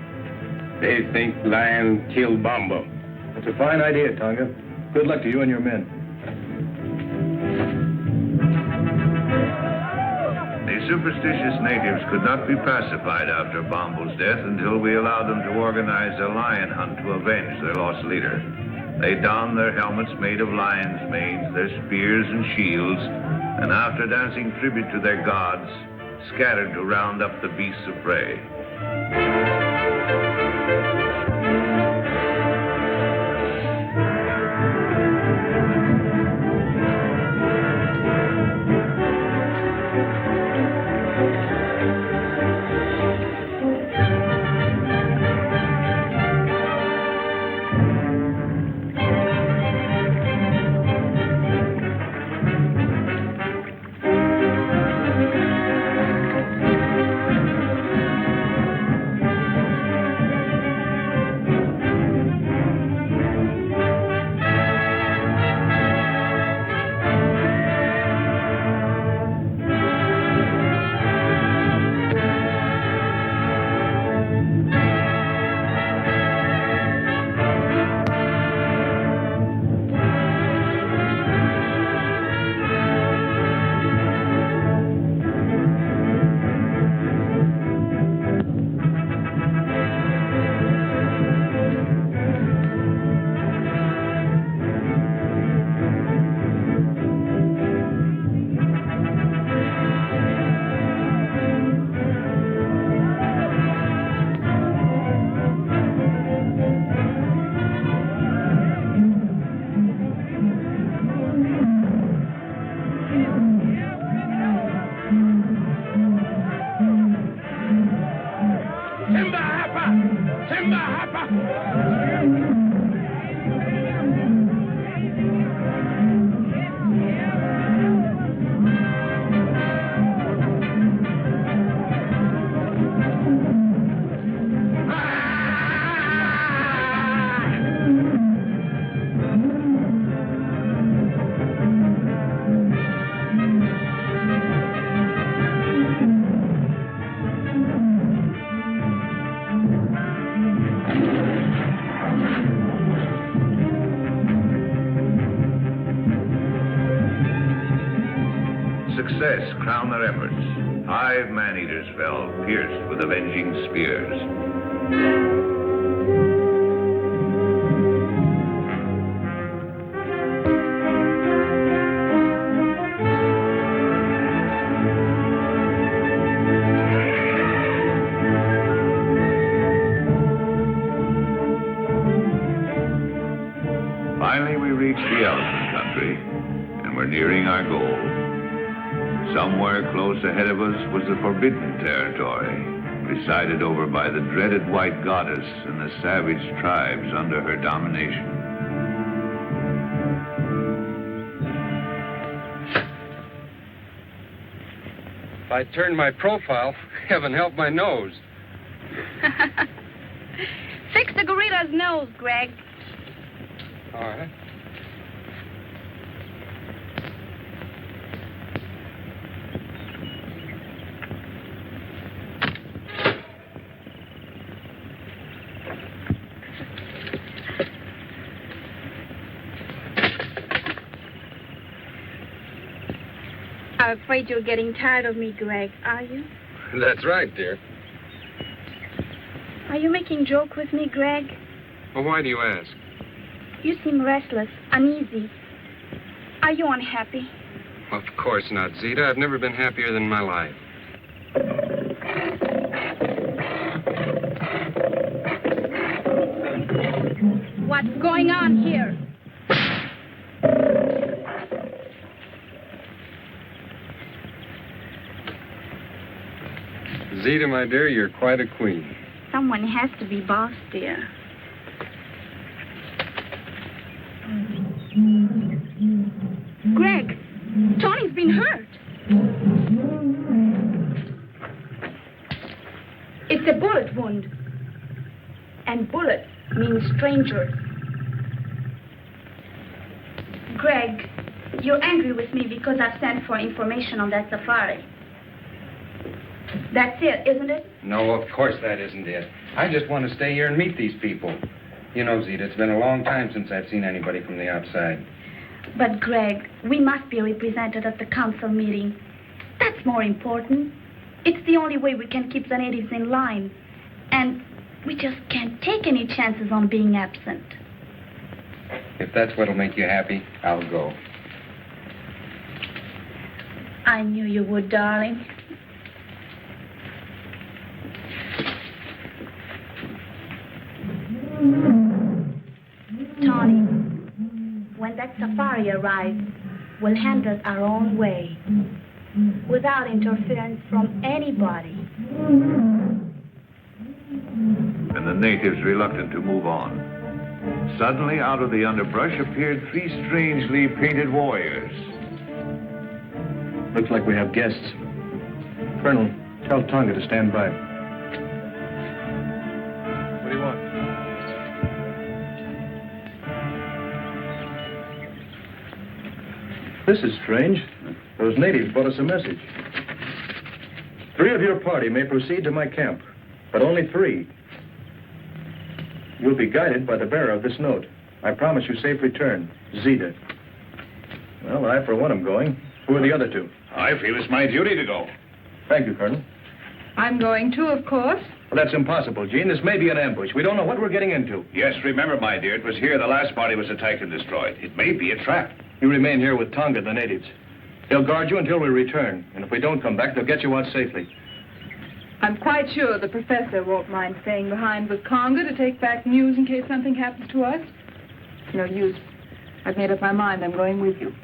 [SPEAKER 11] They think lion killed Bombo.
[SPEAKER 8] That's a fine idea, Tonga. Good luck to you and your men.
[SPEAKER 3] The superstitious natives could not be pacified after Bombo's death until we allowed them to organize a lion hunt to avenge their lost leader. They donned their helmets made of lions' manes, their spears and shields, and after dancing tribute to their gods, scattered to round up the beasts of prey. Success crowned their efforts. 5 man-eaters fell, pierced with avenging spears. Finally, we reached the elephant country, and we're nearing our goal. Somewhere close ahead of us was the forbidden territory, presided over by the dreaded white goddess and the savage tribes under her domination.
[SPEAKER 12] If I turned my profile, heaven help my nose.
[SPEAKER 13] Fix the gorilla's nose, Greg.
[SPEAKER 12] All right.
[SPEAKER 13] I'm afraid you're getting tired of me, Greg, are you?
[SPEAKER 12] That's right, dear.
[SPEAKER 13] Are you making joke with me, Greg?
[SPEAKER 12] Well, why do you ask?
[SPEAKER 13] You seem restless, uneasy. Are you unhappy?
[SPEAKER 12] Of course not, Zita. I've never been happier than in my life.
[SPEAKER 13] What's going on here?
[SPEAKER 12] Zita, my dear, you're quite a queen.
[SPEAKER 13] Someone has to be boss, dear. Greg, Tony's been hurt. It's a bullet wound. And bullet means stranger. Greg, you're angry with me because I've sent for information on that safari. That's it, isn't it?
[SPEAKER 14] No, of course that isn't it. I just want to stay here and meet these people. You know, Zita, it's been a long time since I've seen anybody from the outside.
[SPEAKER 13] But, Greg, we must be represented at the council meeting. That's more important. It's the only way we can keep the natives in line. And we just can't take any chances on being absent.
[SPEAKER 14] If that's what'll make you happy, I'll go.
[SPEAKER 13] I knew you would, darling. Tony, when that safari arrives, we'll handle it our own way, without interference from anybody.
[SPEAKER 3] And the natives reluctant to move on. Suddenly, out of the underbrush appeared 3 strangely painted warriors.
[SPEAKER 2] Looks like we have guests. Colonel, tell Tonga to stand by. What do you want? This is strange. Those natives brought us a message. 3 of your party may proceed to my camp, but only 3. You'll be guided by the bearer of this note. I promise you safe return. Zita. Well, I, for one, am going. Who are the other 2?
[SPEAKER 3] I feel it's my duty to go.
[SPEAKER 2] Thank you, Colonel.
[SPEAKER 1] I'm going too, of course.
[SPEAKER 2] Well, that's impossible, Jean. This may be an ambush. We don't know what we're getting into.
[SPEAKER 3] Yes, remember, my dear, it was here the last party was attacked and destroyed. It may be a trap.
[SPEAKER 2] You remain here with Tonga, the natives. They'll guard you until we return. And if we don't come back, they'll get you out safely.
[SPEAKER 1] I'm quite sure the professor won't mind staying behind with Conga to take back news in case something happens to us. No use. I've made up my mind. I'm going with you.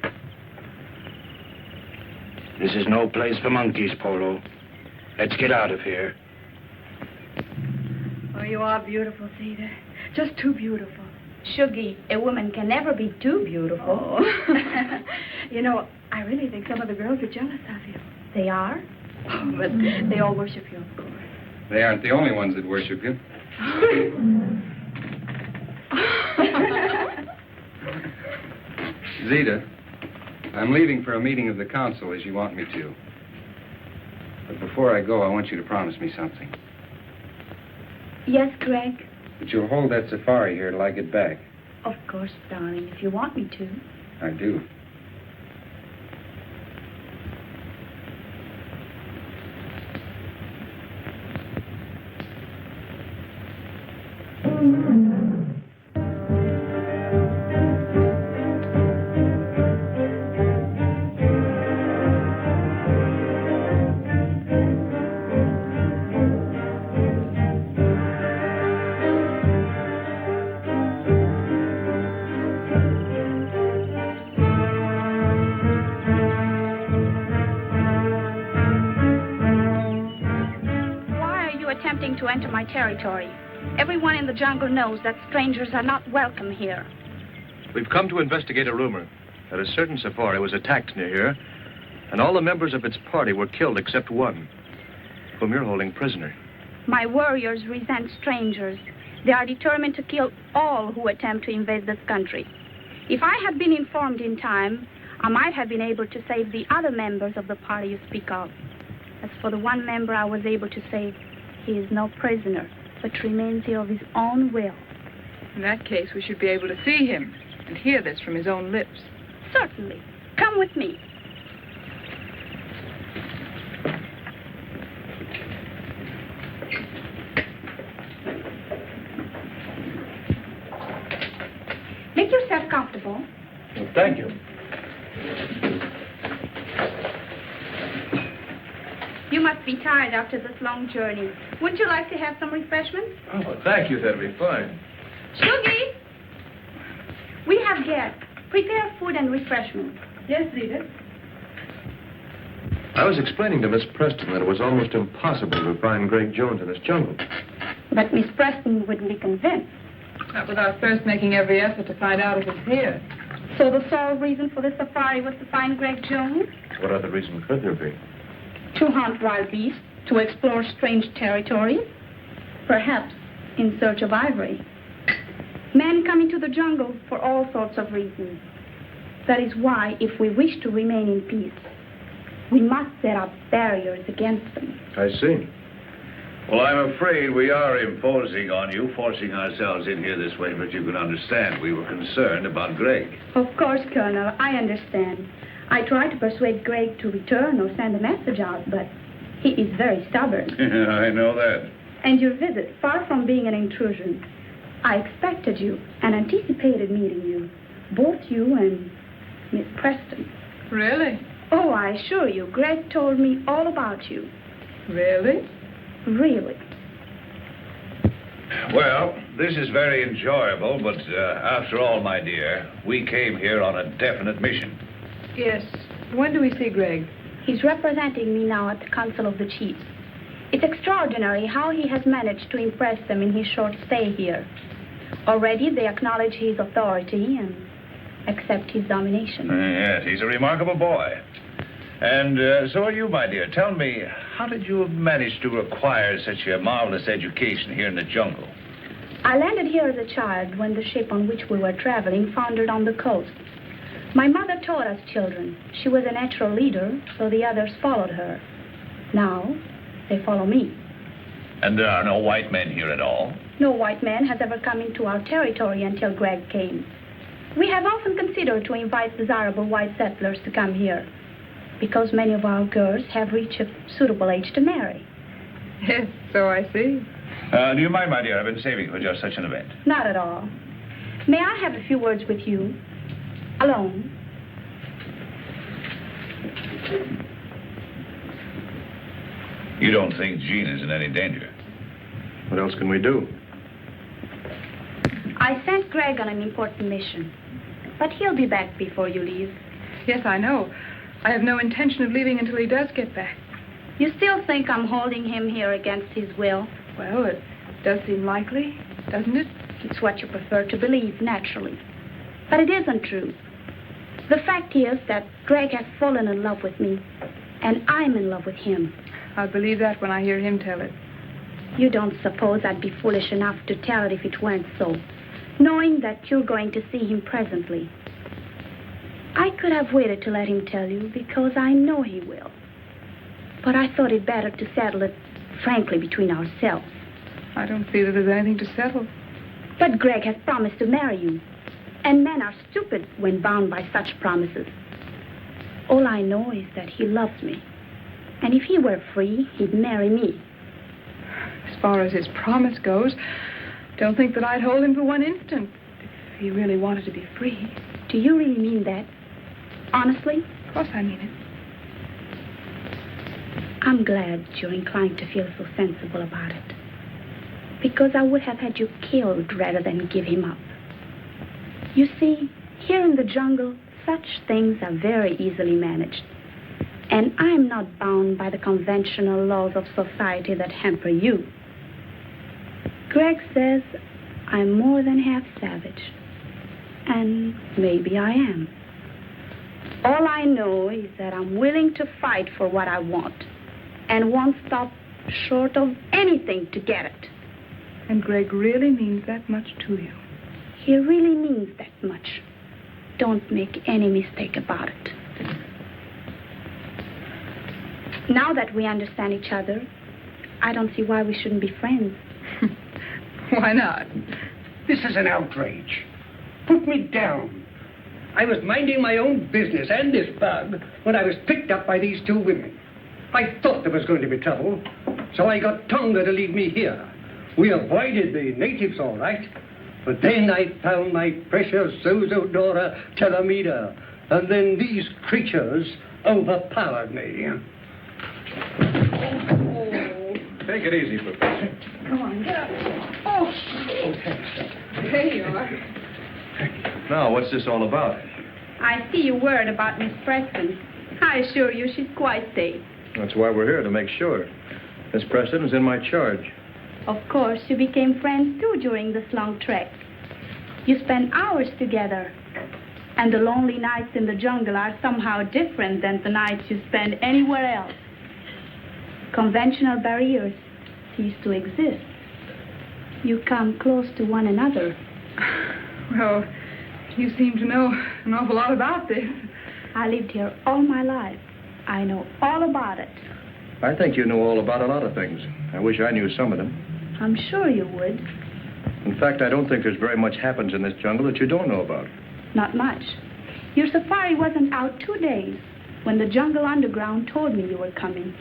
[SPEAKER 9] This is no place for monkeys, Polo. Let's get out of here.
[SPEAKER 1] Oh, you are beautiful, Zita. Just too beautiful.
[SPEAKER 13] Shuggy, a woman can never be too beautiful.
[SPEAKER 1] Oh. You know, I really think some of the girls are jealous of you.
[SPEAKER 13] They are?
[SPEAKER 1] Oh, but they all worship you, of course.
[SPEAKER 14] They aren't the only ones that worship you. Zita, I'm leaving for a meeting of the council as you want me to. But before I go, I want you to promise me something.
[SPEAKER 13] Yes, Greg?
[SPEAKER 14] That you'll hold that safari here till I get back.
[SPEAKER 13] Of course, darling, if you want me to.
[SPEAKER 14] I do.
[SPEAKER 13] To enter my territory. Everyone in the jungle knows that strangers are not welcome here.
[SPEAKER 2] We've come to investigate a rumor that a certain safari was attacked near here, and all the members of its party were killed except one, whom you're holding prisoner.
[SPEAKER 13] My warriors resent strangers. They are determined to kill all who attempt to invade this country. If I had been informed in time, I might have been able to save the other members of the party you speak of. As for the one member I was able to save, he is no prisoner, but remains here of his own will.
[SPEAKER 1] In that case, we should be able to see him and hear this from his own lips.
[SPEAKER 13] Certainly. Come with me. Make yourself comfortable.
[SPEAKER 2] Well, thank you.
[SPEAKER 13] You must be tired after this long journey. Wouldn't you like to have some refreshments?
[SPEAKER 2] Oh, thank you. That'd be fine.
[SPEAKER 13] Shuggy! We have guests. Prepare food and refreshments.
[SPEAKER 1] Yes, Zita.
[SPEAKER 2] I was explaining to Miss Preston that it was almost impossible to find Greg Jones in this jungle.
[SPEAKER 13] But Miss Preston wouldn't be convinced.
[SPEAKER 1] Not without first making every effort to find out if it's here.
[SPEAKER 13] So the sole reason for the safari was to find Greg Jones?
[SPEAKER 2] What other reason could there be?
[SPEAKER 13] To hunt wild beasts, to explore strange territories, perhaps in search of ivory. Men come into the jungle for all sorts of reasons. That is why, if we wish to remain in peace, We must set up barriers against them.
[SPEAKER 8] I see.
[SPEAKER 3] Well, I'm afraid we are imposing on you, forcing ourselves in here this way, but you can understand we were concerned about Greg.
[SPEAKER 13] Of course, Colonel, I understand. I tried to persuade Greg to return or send a message out, but he is very stubborn.
[SPEAKER 3] I know that.
[SPEAKER 13] And your visit, far from being an intrusion, I expected you and anticipated meeting you, both you and Miss Preston.
[SPEAKER 1] Really?
[SPEAKER 13] Oh, I assure you, Greg told me all about you.
[SPEAKER 1] Really?
[SPEAKER 13] Really.
[SPEAKER 3] Well, this is very enjoyable, but after all, my dear, we came here on a definite mission.
[SPEAKER 1] Yes. When do we see Greg?
[SPEAKER 13] He's representing me now at the Council of the Chiefs. It's extraordinary how he has managed to impress them in his short stay here. Already they acknowledge his authority and accept his domination.
[SPEAKER 3] Yes, he's a remarkable boy. And so are you, my dear. Tell me, how did you manage to acquire such a marvelous education here in the jungle?
[SPEAKER 13] I landed here as a child when the ship on which we were traveling foundered on the coast. My mother taught us children. She was a natural leader, so the others followed her. Now, they follow me.
[SPEAKER 3] And there are no white men here at all?
[SPEAKER 13] No white man has ever come into our territory until Greg came. We have often considered to invite desirable white settlers to come here, because many of our girls have reached a suitable age to marry.
[SPEAKER 1] Yes, so I see.
[SPEAKER 3] Do you mind, my dear? I've been saving for just such an event.
[SPEAKER 13] Not at all. May I have a few words with you? Alone.
[SPEAKER 3] You don't think Jean is in any danger?
[SPEAKER 8] What else can we do?
[SPEAKER 13] I sent Greg on an important mission, but he'll be back before you leave.
[SPEAKER 1] Yes, I know. I have no intention of leaving until he does get back.
[SPEAKER 13] You still think I'm holding him here against his will?
[SPEAKER 1] Well, it does seem likely, doesn't it?
[SPEAKER 13] It's what you prefer to believe, naturally. But it isn't true. The fact is that Greg has fallen in love with me, and I'm in love with him.
[SPEAKER 1] I'll believe that when I hear him tell it.
[SPEAKER 13] You don't suppose I'd be foolish enough to tell it if it weren't so, knowing that you're going to see him presently. I could have waited to let him tell you because I know he will. But I thought it better to settle it frankly between ourselves.
[SPEAKER 1] I don't see that there's anything to settle.
[SPEAKER 13] But Greg has promised to marry you. And men are stupid when bound by such promises. All I know is that he loves me. And if he were free, he'd marry me.
[SPEAKER 1] As far as his promise goes, don't think that I'd hold him for one instant if he really wanted to be free.
[SPEAKER 13] Do you really mean that? Honestly?
[SPEAKER 1] Of course I mean it.
[SPEAKER 13] I'm glad you're inclined to feel so sensible about it. Because I would have had you killed rather than give him up. You see, here in the jungle, such things are very easily managed. And I'm not bound by the conventional laws of society that hamper you. Greg says I'm more than half savage. And maybe I am. All I know is that I'm willing to fight for what I want. And won't stop short of anything to get it.
[SPEAKER 1] And Greg really means that much to you.
[SPEAKER 13] He really means that much. Don't make any mistake about it. Now that we understand each other, I don't see why we shouldn't be friends.
[SPEAKER 1] Why not?
[SPEAKER 15] This is an outrage. Put me down. I was minding my own business and this bug when I was picked up by these two women. I thought there was going to be trouble, so I got Tonga to lead me here. We avoided the natives all right, but then I found my precious Zozodora Telemida, and then these creatures overpowered me.
[SPEAKER 8] Take it easy, Professor.
[SPEAKER 1] Come on, get up. Oh, there you are.
[SPEAKER 8] Now, what's this all about?
[SPEAKER 13] I see you worried about Miss Preston. I assure you she's quite safe.
[SPEAKER 8] That's why we're here, to make sure. Miss Preston is in my charge.
[SPEAKER 13] Of course, you became friends, too, during this long trek. You spent hours together. And the lonely nights in the jungle are somehow different than the nights you spend anywhere else. Conventional barriers cease to exist. You come close to one another.
[SPEAKER 1] Well, you seem to know an awful lot about this.
[SPEAKER 13] I lived here all my life. I know all about it.
[SPEAKER 8] I think you know all about a lot of things. I wish I knew some of them.
[SPEAKER 13] I'm sure you would.
[SPEAKER 8] In fact, I don't think there's very much happens in this jungle that you don't know about.
[SPEAKER 13] Not much. Your safari wasn't out 2 days when the jungle underground told me you were coming.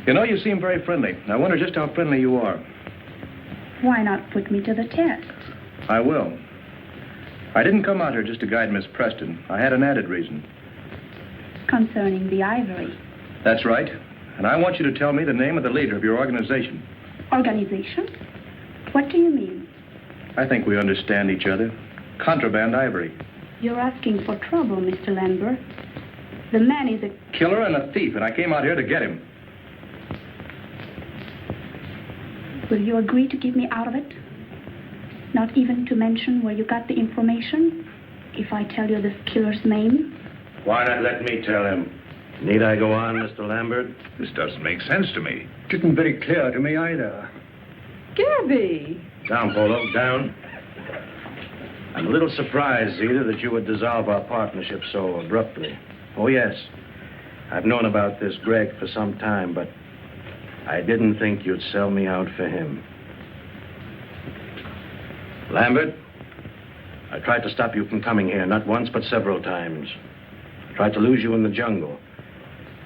[SPEAKER 8] You know, you seem very friendly. I wonder just how friendly you are.
[SPEAKER 13] Why not put me to the test?
[SPEAKER 8] I will. I didn't come out here just to guide Miss Preston. I had an added reason.
[SPEAKER 13] Concerning the ivory.
[SPEAKER 8] That's right. And I want you to tell me the name of the leader of your organization.
[SPEAKER 13] Organization? What do you mean?
[SPEAKER 8] I think we understand each other. Contraband ivory.
[SPEAKER 13] You're asking for trouble, Mr. Lambert. The man is a
[SPEAKER 8] Killer and a thief, and I came out here to get him.
[SPEAKER 13] Will you agree to keep me out of it? Not even to mention where you got the information? If I tell you this killer's name?
[SPEAKER 9] Why not let me tell him? Need I go on, Mr. Lambert?
[SPEAKER 3] This doesn't make sense to me.
[SPEAKER 15] Didn't very clear to me either.
[SPEAKER 1] Gabby!
[SPEAKER 9] Down, Polo, down. I'm a little surprised, Zeta, that you would dissolve our partnership so abruptly. Oh, yes. I've known about this Greg for some time, but I didn't think you'd sell me out for him. Lambert, I tried to stop you from coming here, not once, but several times. I tried to lose you in the jungle.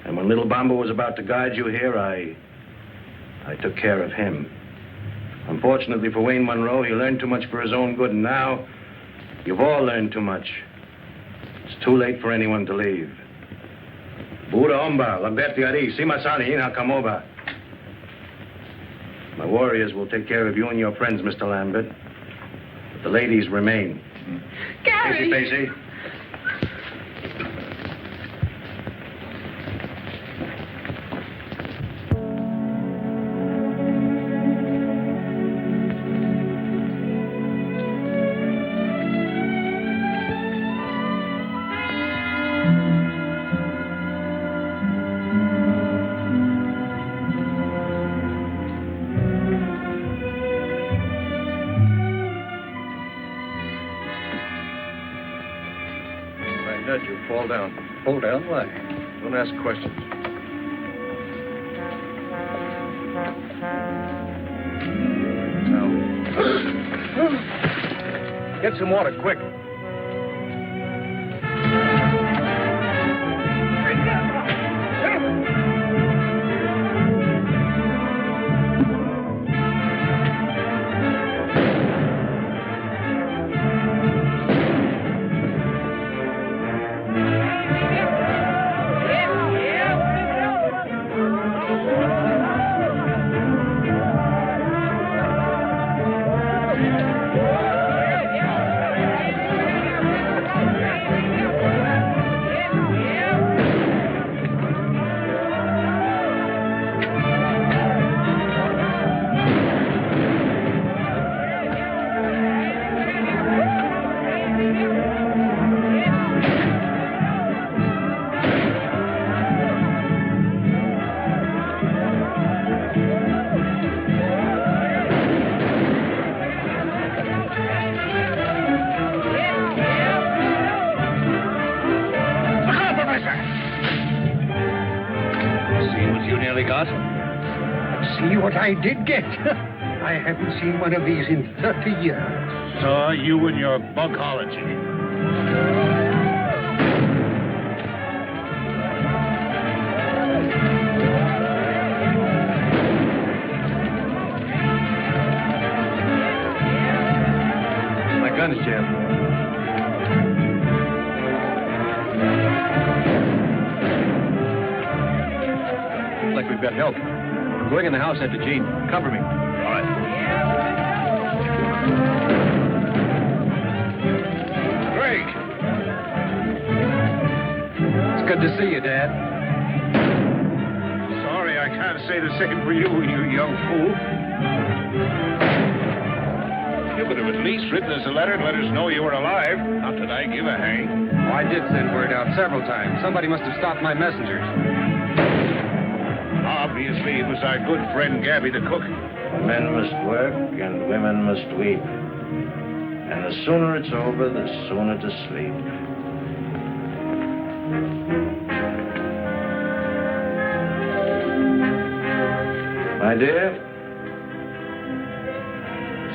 [SPEAKER 9] And when Little Bamba was about to guide you here, I took care of him. Unfortunately for Wayne Monroe, he learned too much for his own good, and now you've all learned too much. It's too late for anyone to leave. Buddha Omba, Lamberti Ari, Simasani, Inakamoba. My warriors will take care of you and your friends, Mr. Lambert. But the ladies remain.
[SPEAKER 1] Gary!
[SPEAKER 9] Pacey.
[SPEAKER 8] Fall down.
[SPEAKER 15] Fall down? Why?
[SPEAKER 8] Don't ask questions. Now. Get some water, quick.
[SPEAKER 15] See what I did get. I haven't seen one of these in 30 years.
[SPEAKER 3] So you and your bugology.
[SPEAKER 8] My gun's jammed. Looks like we've got help. I'm going in the house after Jean. Cover me.
[SPEAKER 3] All right.
[SPEAKER 12] Greg! It's good to see you, Dad.
[SPEAKER 3] Sorry, I can't say the same for you, you young fool. You could have at least written us a letter and let us know you were alive. Not that I give a hang.
[SPEAKER 14] Oh, I did send word out several times. Somebody must have stopped my messengers.
[SPEAKER 3] Obviously, it was our good friend Gabby the cook.
[SPEAKER 9] Men must work and women must weep. And the sooner it's over, the sooner to sleep. My dear,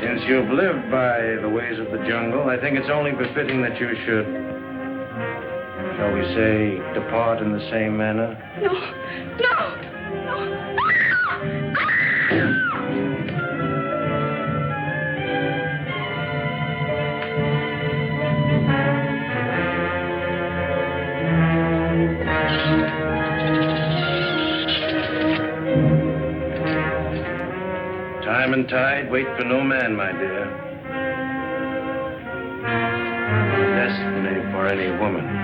[SPEAKER 9] since you've lived by the ways of the jungle, I think it's only befitting that you should, shall we say, depart in the same manner.
[SPEAKER 13] No, no, no.
[SPEAKER 9] Time and tide wait for no man, my dear. Destiny for any woman.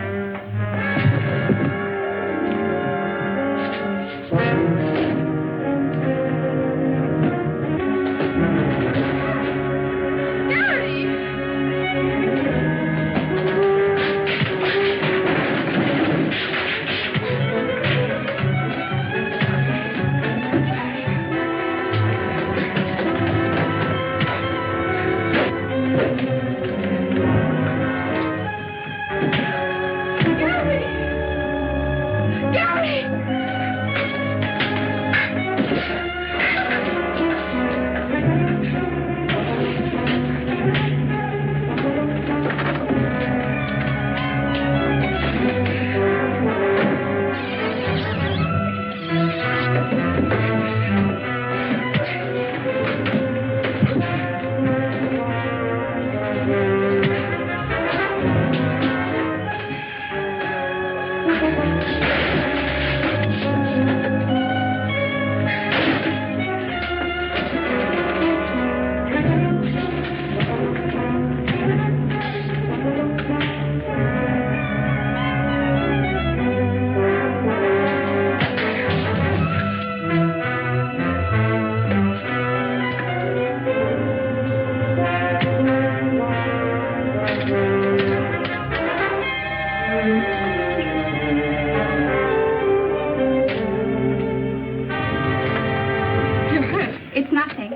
[SPEAKER 13] It's nothing.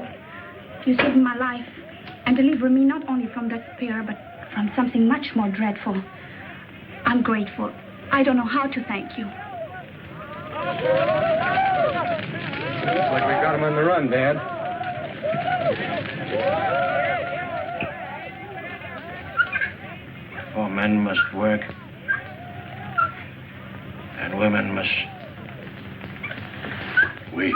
[SPEAKER 13] You saved my life and delivered me not only from despair, but from something much more dreadful. I'm grateful. I don't know how to thank you.
[SPEAKER 12] Looks like we got him on the run, Dad.
[SPEAKER 9] For men must work, and women must weep.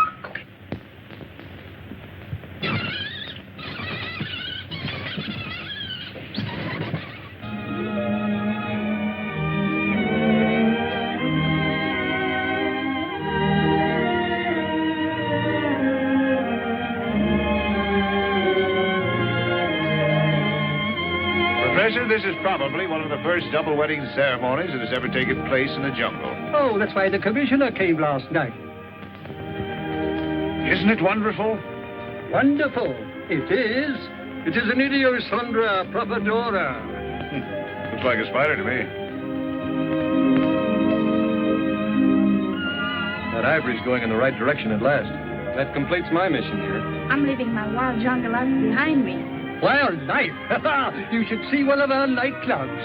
[SPEAKER 3] Professor, this is probably one of the first double wedding ceremonies that has ever taken place in the jungle.
[SPEAKER 15] Oh, that's why the commissioner came last night.
[SPEAKER 3] Isn't it wonderful?
[SPEAKER 15] Wonderful. It is. It is an Idiosondra propagora.
[SPEAKER 3] Looks like a spider to me.
[SPEAKER 8] That ivory's going in the right direction at last.
[SPEAKER 12] That completes my mission here.
[SPEAKER 13] I'm leaving my wild jungle life behind me.
[SPEAKER 15] Wild life. You should see one of our nightclubs.